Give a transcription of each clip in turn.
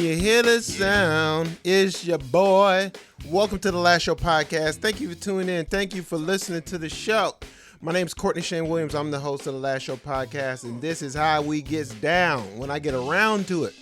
you hear the sound? It's your boy. Welcome to the Last Show podcast. Thank you for tuning in. Thank you for listening to the show. My name is Kortney Shane Williams. I'm the host of the Last Show podcast, and this is how we gets down when I get around to it.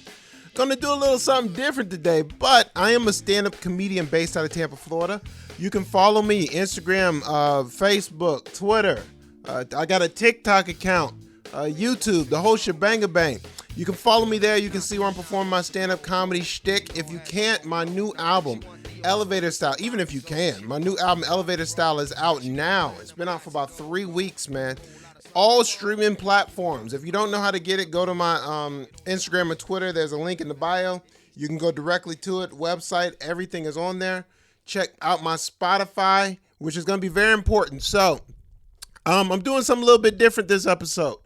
Gonna do a little something different today, but I am a stand-up comedian based out of Tampa, Florida. You can follow me Instagram, Facebook, Twitter. I got a TikTok account, YouTube, the whole shebang-a-bang. You can follow me there. You can see where I'm performing my stand-up comedy shtick. If you can't, my new album, Elevator Style, even if you can, my new album, Elevator Style, is out now. It's been out for about 3 weeks, man. All streaming platforms. If you don't know how to get it, go to my Instagram or Twitter. There's a link in the bio. You can go directly to it. Website, everything is on there. Check out my Spotify, which is going to be very important. So, I'm doing something a little bit different this episode.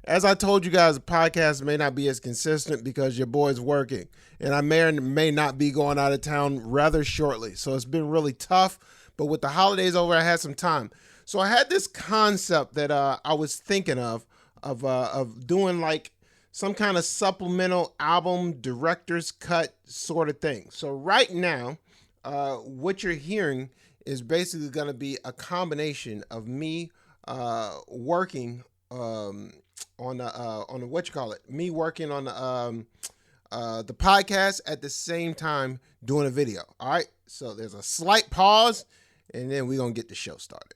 As I told you guys, the podcast may not be as consistent because your boy's working. And I may or may not be going out of town rather shortly. So it's been really tough. But with the holidays over, I had some time. So I had this concept that I was thinking of doing like some kind of supplemental album director's cut sort of thing. So right now, what you're hearing is basically going to be a combination of me working on the what you call it? Me working on the podcast at the same time doing a video. All right. So there's a slight pause, and then we're gonna get the show started.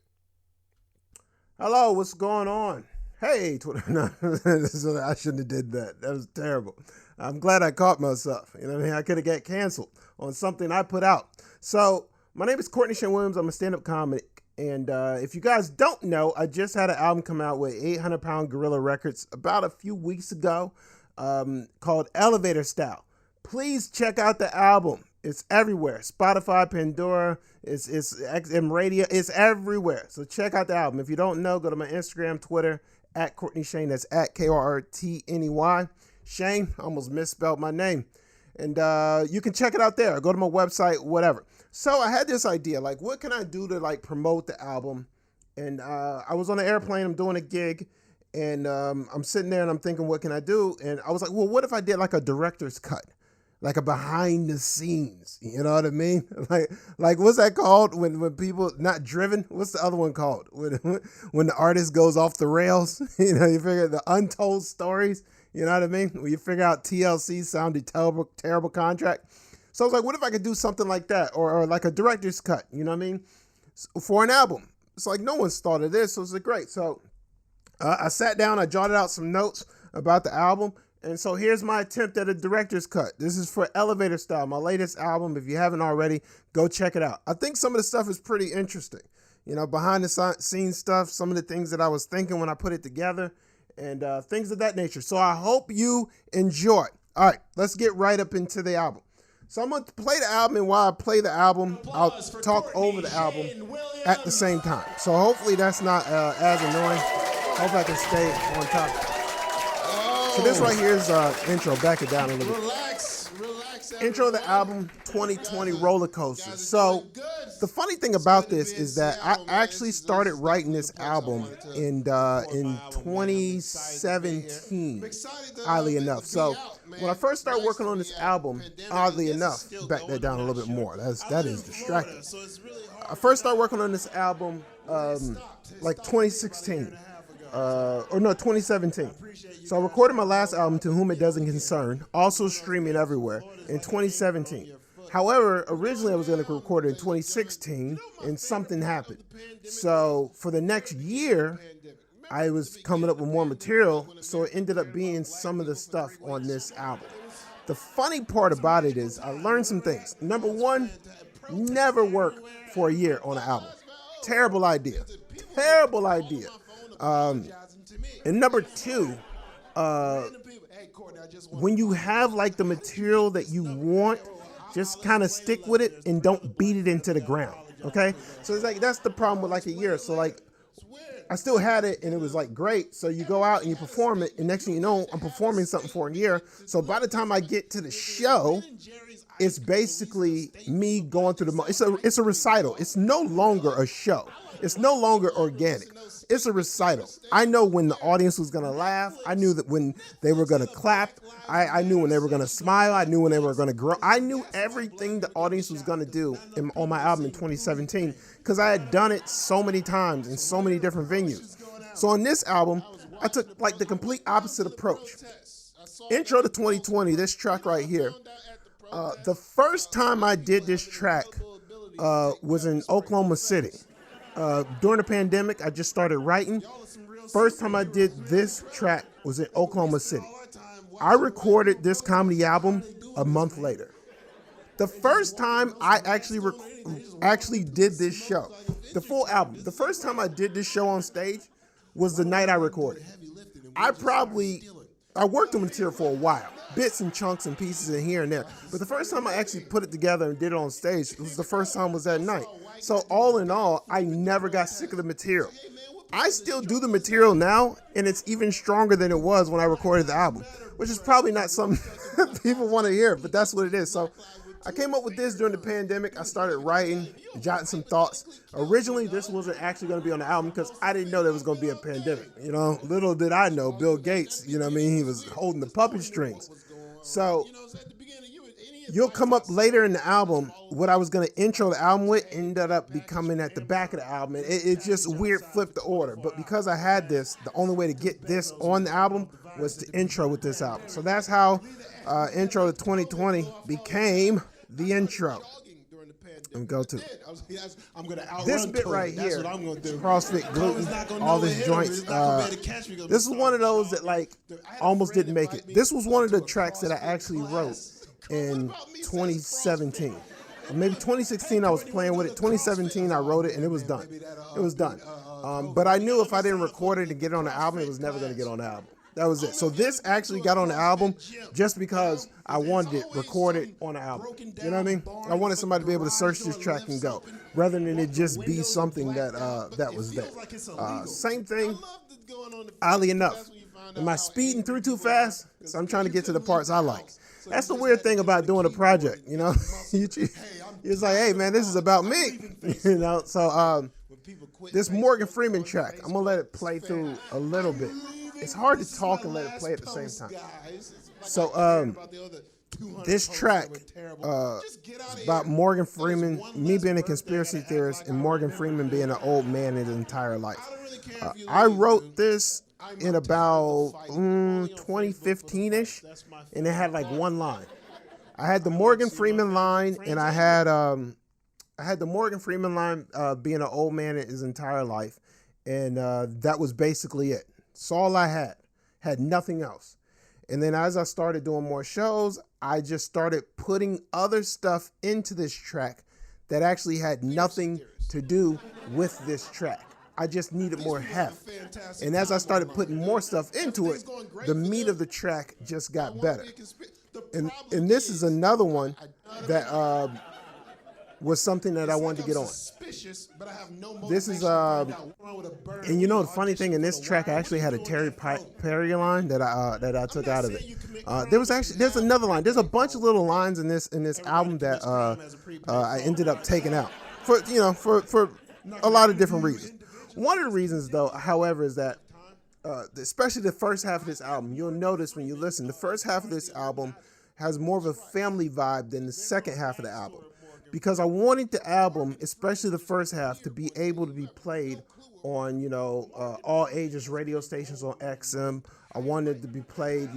Hello, what's going on? Hey, Twitter. No, I shouldn't have did that. That was terrible. I'm glad I caught myself. You know what I mean? I could have got canceled on something I put out. So my name is Kortney Shane Williams. I'm a stand-up comic. And if you guys don't know, I just had an album come out with 800 Pound Gorilla Records about a few weeks ago called Elevator Style. Please check out the album. It's everywhere. Spotify, Pandora, it's XM Radio. It's everywhere. So check out the album. If you don't know, go to my Instagram, Twitter, at Kortney Shane. That's at Kortney. Shane, I almost misspelled my name. And you can check it out there. Go to my website, whatever. So I had this idea, like, what can I do to, like, promote the album? And I was on an airplane. I'm doing a gig. And I'm sitting there, and I'm thinking, what can I do? And I was like, well, what if I did, like, a director's cut? Like a behind the scenes. You know what I mean? Like what's that called when people, not driven? What's the other one called? When the artist goes off the rails? You know, you figure the untold stories. You know what I mean? When you figure out TLC sounded terrible contract. So I was like, what if I could do something like that? Or like a director's cut, you know what I mean? For an album. It's like no one's thought of this, so it's like great. So I sat down, I jotted out some notes about the album. And so here's my attempt at a director's cut. This is for Elevator Style, my latest album. If you haven't already, go check it out. I think some of the stuff is pretty interesting. You know, behind the scenes stuff, some of the things that I was thinking when I put it together, and things of that nature. So I hope you enjoy. All right, let's get right up into the album. So I'm going to play the album, and while I play the album, I'll talk over the album at the same time. So hopefully that's not as annoying. Hope I can stay on topic. So this right here is intro. Back it down a little bit. Relax. Intro of the album, 2020 Roller Coaster. So the funny thing about this is that I actually started writing this album in 2017, oddly enough. So when I first started working on this album, oddly enough, back that down a little bit more. That is distracting. I first started working on this album like 2016. 2017. So I recorded my last album, To Whom It Doesn't Concern, also streaming everywhere, in 2017. However, originally I was going to record it in 2016, and something happened. So for the next year, I was coming up with more material, so it ended up being some of the stuff on this album. The funny part about it is I learned some things. Number one, never work for a year on an album. Terrible idea. And number two, when you have like the material that you want, just kind of stick with it and don't beat it into the ground. Okay. So it's like, that's the problem with like a year. So like I still had it and it was like great. So you go out and you perform it, and next thing you know, I'm performing something for a year. So by the time I get to the show, it's basically me going through it's a recital. It's no longer a show. It's no longer organic. It's a recital. I know when the audience was going to laugh. I knew that when they were going to clap. I knew when they were going to smile. I knew when they were going to grow. I knew everything the audience was going to do on my album in 2017 because I had done it so many times in so many different venues. So on this album, I took like the complete opposite approach. Intro to 2020, this track right here. The first time I did this track was in Oklahoma City. During the pandemic, I just started writing. First time I did this track was in Oklahoma City. I recorded this comedy album a month later. The first time I actually did this show, the full album, the first time I did this show on stage was the night I recorded. I worked on material for a while, bits and chunks and pieces in here and there. But the first time I actually put it together and did it on stage, was that night. So all in all, I never got sick of the material. I still do the material now, and it's even stronger than it was when I recorded the album, which is probably not something people want to hear, but that's what it is. So I came up with this during the pandemic. I started writing, jotting some thoughts. Originally, this wasn't actually going to be on the album because I didn't know there was going to be a pandemic. You know, little did I know, Bill Gates, you know what I mean? He was holding the puppet strings. So you'll come up later in the album. What I was going to intro the album with ended up becoming at the back of the album. And it just weird flipped the order. But because I had this, the only way to get this on the album was to intro with this album. So that's how Intro to 2020 became the intro. And go to this bit right here. CrossFit, gluten, all these joints. This is one of those that like almost didn't make it. This was one of the tracks that I actually wrote in 2017. Or maybe 2016 I was playing with it. 2017 I wrote it and it was done. It was done. But I knew if I didn't record it and get it on the album, it was never going to get on the album. That was it. So this actually got on the album just because I wanted it recorded on the album. You know what I mean? I wanted somebody to be able to search this track and go, rather than it just be something that was there. Same thing, oddly enough. Am I speeding through too fast? So I'm trying to get to the parts I like. That's the weird thing about doing a project, you know? It's like, hey, man, this is about me. You know? So this Morgan Freeman track, I'm going to let it play through a little bit. It's hard to talk and let it play at the same time. So this track is about Morgan Freeman, me being a conspiracy theorist, and Morgan Freeman being an old man in his entire life. I wrote this in about 2015-ish, and it had like one line. I had the Morgan Freeman line, and I had the Morgan Freeman line being an old man in his entire life, and that was basically it. That's all I had nothing else. And then as I started doing more shows, I just started putting other stuff into this track that actually had nothing to do with this track. I just needed more heft. And as I started putting more stuff into it, the meat of the track just got better. And this is another one that was something that I wanted to get on. This is and you know the funny thing in this track, I actually had a Terry Perry line that I took out of it. There's another line. There's a bunch of little lines in this album that I ended up taking out for a lot of different reasons. One of the reasons, though, however, is that especially the first half of this album, you'll notice when you listen, the first half of this album has more of a family vibe than the second half of the album. Because I wanted the album, especially the first half, to be able to be played on, all ages radio stations on XM. I wanted it to be played,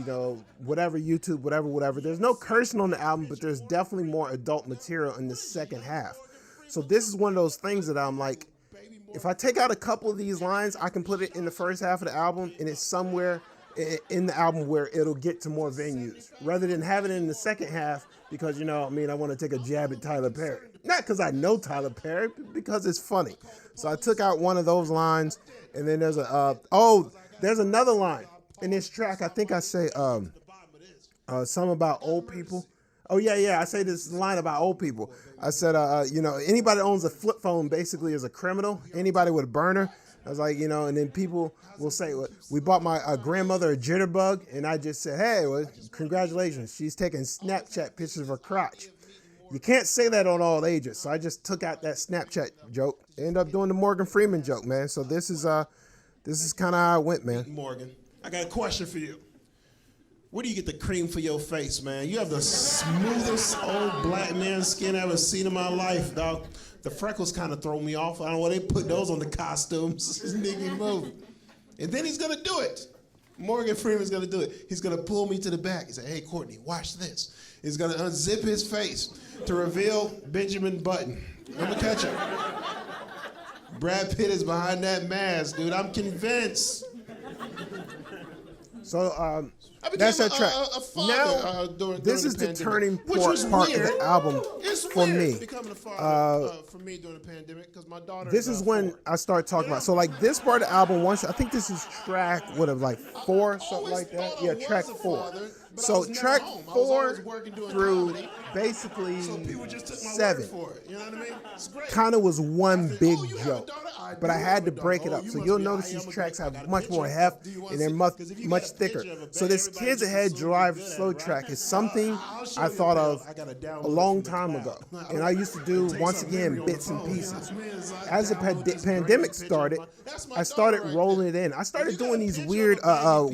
whatever, YouTube, whatever. There's no cursing on the album, but there's definitely more adult material in the second half. So this is one of those things that I'm like, if I take out a couple of these lines, I can put it in the first half of the album, and it's somewhere in the album where it'll get to more venues, rather than having it in the second half because, I want to take a jab at Tyler Perry. Not because I know Tyler Perry, but because it's funny. So I took out one of those lines, and then there's there's another line in this track. I think I say something about old people. Oh, yeah, I say this line about old people. I said, anybody that owns a flip phone basically is a criminal. Anybody with a burner. I was like, and then people will say, well, we bought my grandmother a jitterbug, and I just said, hey, well, congratulations. She's taking Snapchat pictures of her crotch. You can't say that on all ages. So I just took out that Snapchat joke. Ended up doing the Morgan Freeman joke, man. So this is kind of how it went, man. Morgan, I got a question for you. Where do you get the cream for your face, man? You have the smoothest old black man skin I've ever seen in my life, dog. The freckles kind of throw me off. I don't know why they put those on the costumes. This nigga move. And then he's going to do it. Morgan Freeman's going to do it. He's going to pull me to the back. He said, hey, Kortney, watch this. He's going to unzip his face to reveal Benjamin Button. I'm going to catch him. Brad Pitt is behind that mask, dude. I'm convinced. So that's that track. Now, this is the turning part of the album for me. Becoming a father for me during the pandemic because my daughter. This is when I start talking about. So like this part of the album, I think this is track 4, something like that. Yeah, track 4. So track 4 through basically 7 kind of was one big joke, but I had to break it up. So you'll notice these tracks have much more heft and they're much thicker. So this Kids Ahead Drive Slow track is something I thought of a long time ago, and I used to do once again bits and pieces. As the pandemic started, I started rolling it in. I started doing these weird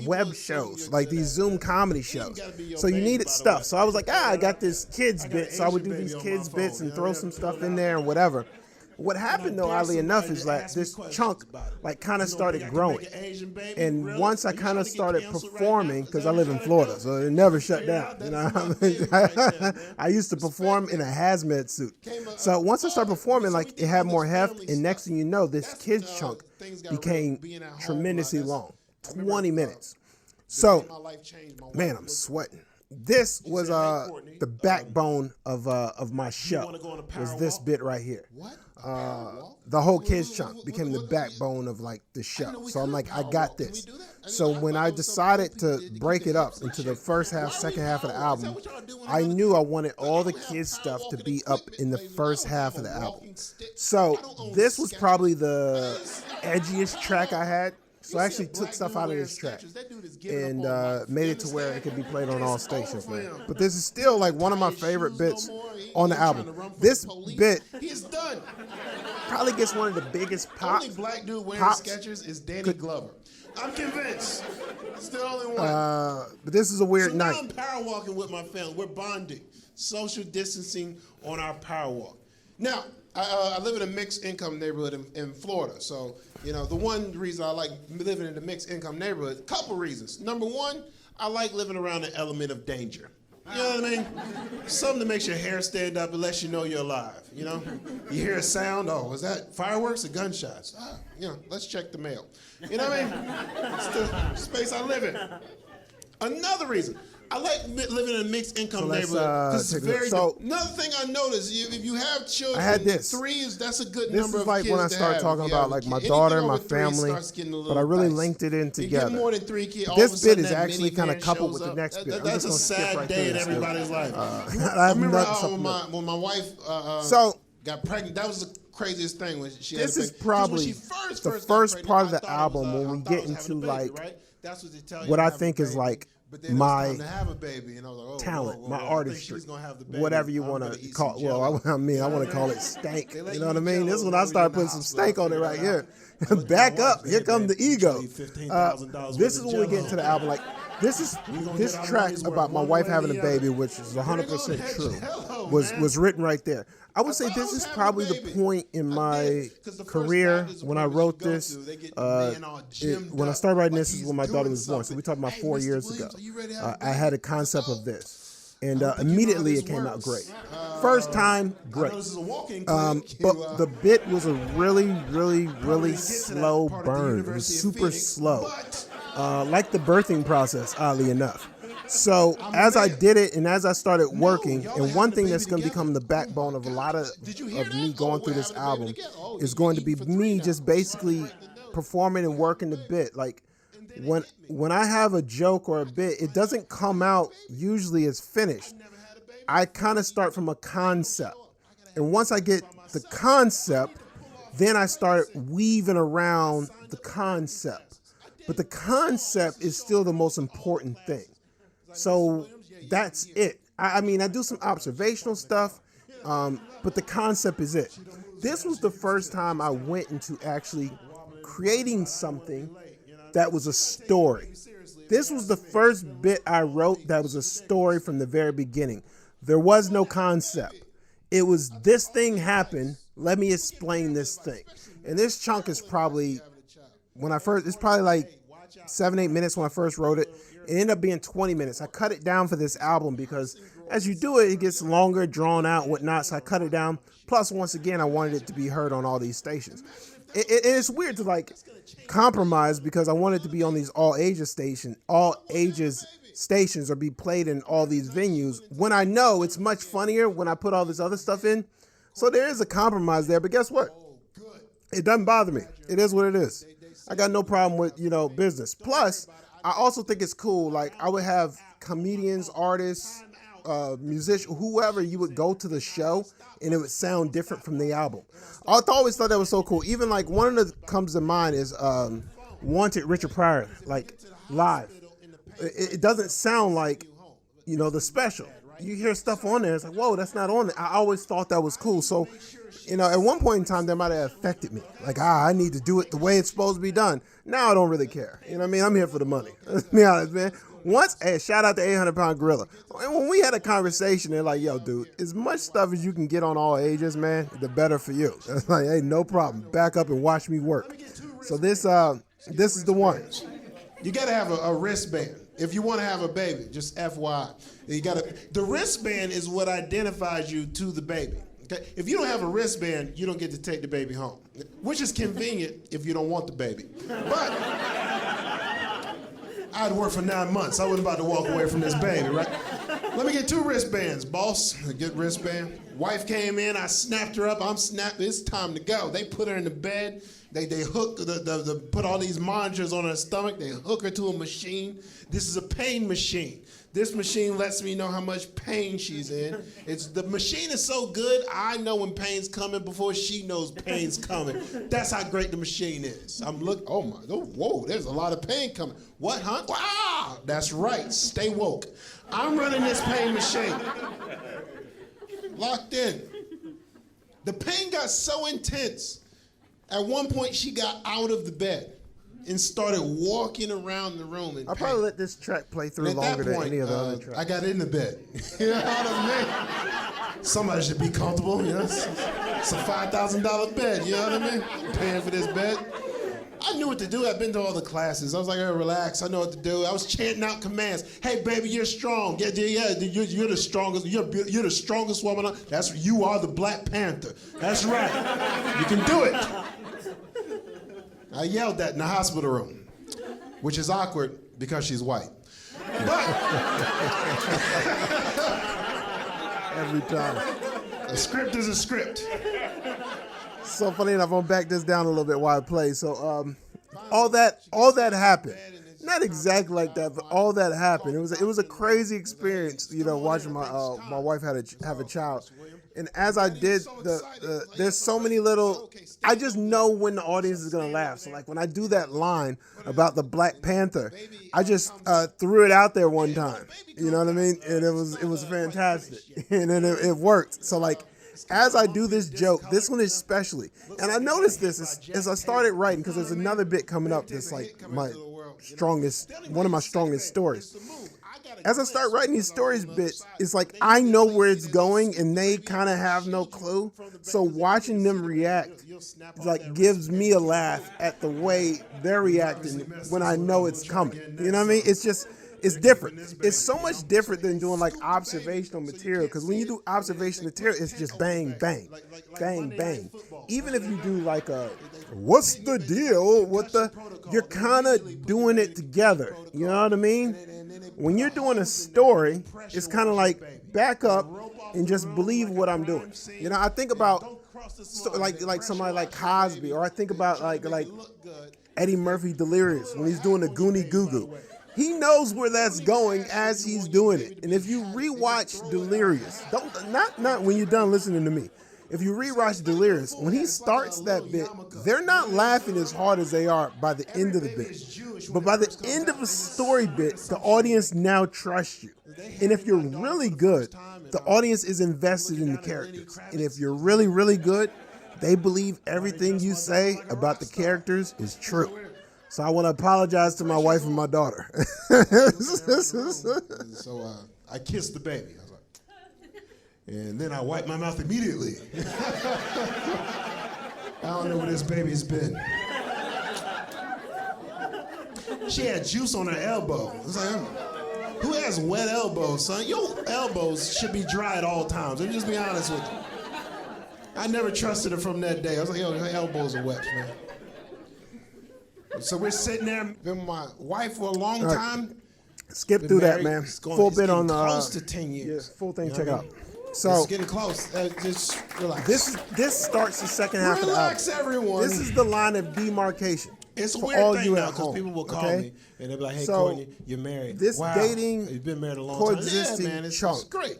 web shows, like these Zoom comedy shows. So you needed stuff. So I was like, I got this kids bit, so I would do these kids bits and throw some stuff in there and whatever. What happened though, oddly enough, is that this chunk like kind of started growing. And once I kind of started performing, because I live in Florida, so it never shut down. You know, I used to perform in a hazmat suit. So once I started performing, like it had more heft, and next thing you know, this kids chunk became tremendously long, 20 minutes. So, man, I'm sweating. This was the backbone of my show. Was this bit right here? The whole kids chunk became the backbone of like the show. So I'm like, I got this. So when I decided to break it up into the first half, second half of the album, I knew I wanted all the kids stuff to be up in the first half of the album. So this was probably the edgiest track I had. So I actually took stuff out of this track and made it to where it could be played on all stations, man. But this is still like one of my favorite bits on the album. This bit probably gets one of the biggest pops. Only black dude wearing Skechers is Danny Glover. I'm convinced. Still only one. But this is a weird night. Now I'm power walking with my family. We're bonding, social distancing on our power walk. Now, I live in a mixed income neighborhood in Florida. So, you know, the one reason I like living in a mixed income neighborhood, a couple reasons. Number one, I like living around an element of danger. You know what I mean? Something that makes your hair stand up and lets you know you're alive, you know? You hear a sound, oh, was that fireworks or gunshots? You know, let's check the mail. You know what I mean? It's the space I live in. Another reason, I like living in a mixed income neighborhood. Another thing I noticed, if you have children, I had this. 3 that's a good this number is of like kids when I to started have. talking about like my daughter, my family, but I really linked it in together. You get more than 3 kids. This bit is actually kind of coupled with the next bit. That's a sad day in everybody's life. I remember when my wife got pregnant. That was the craziest thing when she. This is probably the first part of the album when we get into like what I think is like my talent, my artistry, whatever you want to call it. Well, I want to call it stank. You know what I mean? This is when I started putting some stank on it right here. Back up. Here comes the ego. This is when we get into the album. Like, this track about my wife having a baby, which is 100% true, was written right there. I would say this is probably the point in my career when I wrote this. When I started writing this is when my daughter was born. So we're talking about 4 years ago. I had a concept of this. And immediately it came out great. First time, great. But the bit was a really, really, really slow burn. It was super slow. Like the birthing process, oddly enough. So as I did it and as I started working, and one thing that's going to become the backbone of a lot of me going through this album is going to be me just basically performing and working the bit. Like when I have a joke or a bit, it doesn't come out usually as finished. I kind of start from a concept. And once I get the concept, then I start weaving around the concept. But the concept is still the most important thing. So that's it. I mean, I do some observational stuff, But the concept is it. This was the first time I went into actually creating something that was a story. This was the first bit I wrote that was a story from the very beginning. There was no concept. It was this thing happened. Let me explain this thing. And this chunk is probably, it's probably like 7-8 minutes when I first wrote it. It ended up being 20 minutes. I cut it down for this album because as you do it, it gets longer, drawn out, whatnot. So I cut it down. Plus, once again, I wanted it to be heard on all these stations. It's weird to like compromise because I wanted to be on these all ages stations or be played in all these venues when I know it's much funnier when I put all this other stuff in. So there is a compromise there, but guess what? It doesn't bother me. It is what it is. I got no problem with, business. Plus, I also think it's cool. Like I would have comedians, artists, musicians, whoever, you would go to the show and it would sound different from the album. I always thought that was so cool. Even like one of the comes to mind is Wanted Richard Pryor, like live. It doesn't sound like, the special. You hear stuff on there, it's like, whoa, that's not on there. I always thought that was cool. So, at one point in time, that might have affected me. Like, I need to do it the way it's supposed to be done. Now I don't really care. You know what I mean? I'm here for the money. Let's be honest, man. Shout out to 800-Pound Gorilla. When we had a conversation, they're like, yo, dude, as much stuff as you can get on all ages, man, the better for you. It's like, hey, no problem. Back up and watch me work. So this is the one. You got to have a wristband. If you want to have a baby, just FYI. The wristband is what identifies you to the baby. Okay? If you don't have a wristband, you don't get to take the baby home, which is convenient if you don't want the baby. But I had to work for 9 months. I wasn't about to walk away from this baby, right? Let me get 2 wristbands, boss. Get wristband. Wife came in, I snapped her up. I'm snapped. It's time to go. They put her in the bed. They hook put all these monitors on her stomach. They hook her to a machine. This is a pain machine. This machine lets me know how much pain she's in. The machine is so good, I know when pain's coming before she knows pain's coming. That's how great the machine is. Whoa, there's a lot of pain coming. What, huh? Wow, that's right, stay woke. I'm running this pain machine. Locked in. The pain got so intense. At one point, she got out of the bed and started walking around the room in pain. I'll probably let this track play through longer than any of the other tracks. I got in the bed. You know what I mean? Somebody should be comfortable, It's a $5,000 bed, you know what I mean? Paying for this bed. I knew what to do. I've been to all the classes. I was like, hey, relax. I know what to do. I was chanting out commands. Hey, baby, you're strong. Yeah, you're the strongest. You're the strongest woman. You are the Black Panther. That's right. You can do it. I yelled that in the hospital room, which is awkward because she's white. But every time. A script is a script. So funny enough, I'm gonna back this down a little bit while I play. So all that happened. Not exactly like that, but all that happened. It was a crazy experience, watching my wife have a child. And as I did there's so many I just know when the audience is gonna laugh. So like when I do that line about the Black Panther, I just threw it out there one time. You know what I mean? And it was fantastic. And then it worked. So like as I do this joke, this one especially, and I noticed this as I started writing, because there's another bit coming up that's like one of my strongest stories. As I start writing these stories bits, it's like I know where it's going and they kind of have no clue. So watching them react like gives me a laugh at the way they're reacting when I know it's coming. You know what I mean? It's different. It's so much different than doing like observational material, because when you do observational material, it's just bang, bang, bang, bang. Even if you do like what's the deal with you're kind of doing it together. You know what I mean? When you're doing a story, it's kind of like back up and just believe what I'm doing. I think about like somebody like Cosby, or I think about like Eddie Murphy Delirious when he's doing the Goonie Goo Goo. He knows where that's going as he's doing it. And if you rewatch Delirious, not when you're done listening to me. if you rewatch Delirious, when he starts that bit, they're not laughing as hard as they are by the end of the bit. But by the end of a story bit, the audience now trusts you. And if you're really good, the audience is invested in the characters. And if you're really, really good, they believe everything you say about the characters is true. So I want to apologize to my wife and my daughter. So I kissed the baby. I was like, and then I wiped my mouth immediately. I don't know where this baby's been. She had juice on her elbow. I was like, who has wet elbows, son? Your elbows should be dry at all times. Let me just be honest with you. I never trusted her from that day. I was like, yo, her elbows are wet, man. So we're sitting there, been with my wife for a long time. Skip through that, man. Full bit on the close to 10 years. Yeah, full thing. Check out. So it's getting close. Just relax. This starts the second half of the album. Relax, everyone. This is the line of demarcation. It's a for weird all thing you now at because home, people will call okay? me and they'll be like, "Hey, So, Kortney, you're married. This wow, dating you've been married a long coexisting time. Yeah, man, it's chunk. great.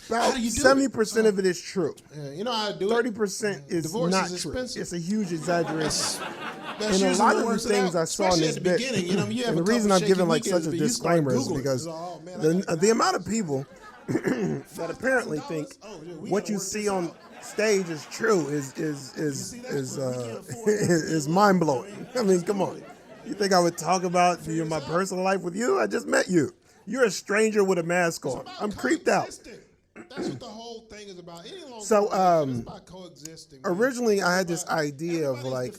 About How do you do 70% of it is true. Yeah, you know how I do 30% is Divorce not is true. expensive. It's a huge exaggeration. That's And a usually lot what of the works it things out, I saw in especially this at the bit, beginning. You know, you have and a the reason couple I'm giving shaky like such weekends, a but you start disclaimer is Googling. because Oh, man, the amount of people that apparently think what you see on stage is true is mind blowing. I mean, come on. You think I would talk about my personal life with you? I just met you. You're a stranger with a mask on. I'm creeped out. That's what the whole thing is about. So, it's about coexisting. Man. originally I had this idea of like,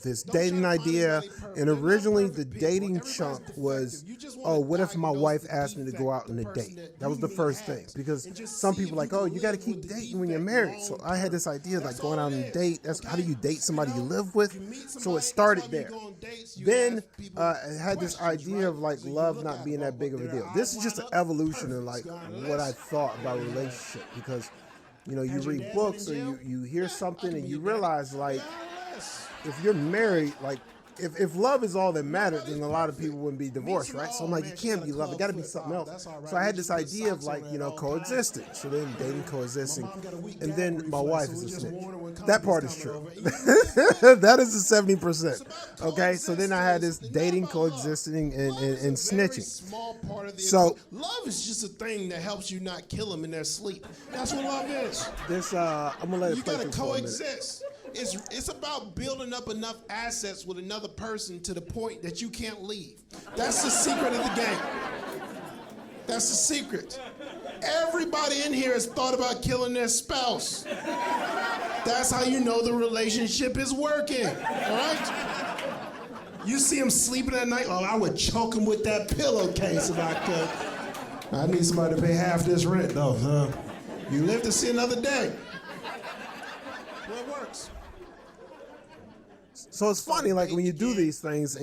this dating idea, and originally the dating chunk was, oh, what if my wife asked me to go out on a date? That was the first thing, because some people like, oh, you got to keep dating when you're married. So I had this idea of like going out on a date. That's how do you date somebody you live with? So it started there. Then I had this idea of like love not being that big of a deal. This is just an evolution of like what I thought about a relationship, because you read books or you hear something and you realize like if you're married, like if love is all that mattered, then a lot of people wouldn't be divorced, right? So I'm like, it can't be love, it got to be something else. So I had this idea of like coexisting. So then dating, coexisting, and then my wife is a snitch. That part is true. That is the 70%. Okay, so then I had this dating, coexisting, and snitching. So love is just a thing that helps you not kill them in their sleep. That's what love is. this I'm gonna let it You play gotta through for a minute. coexist. It's about building up enough assets with another person to the point that you can't leave. That's the secret of the game. That's the secret. Everybody in here has thought about killing their spouse. That's how you know the relationship is working, all right? You see him sleeping at night, oh, I would choke him with that pillowcase if I could. I need somebody to pay half this rent, though. You live to see another day. Well, it works. So it's funny, like when you do these things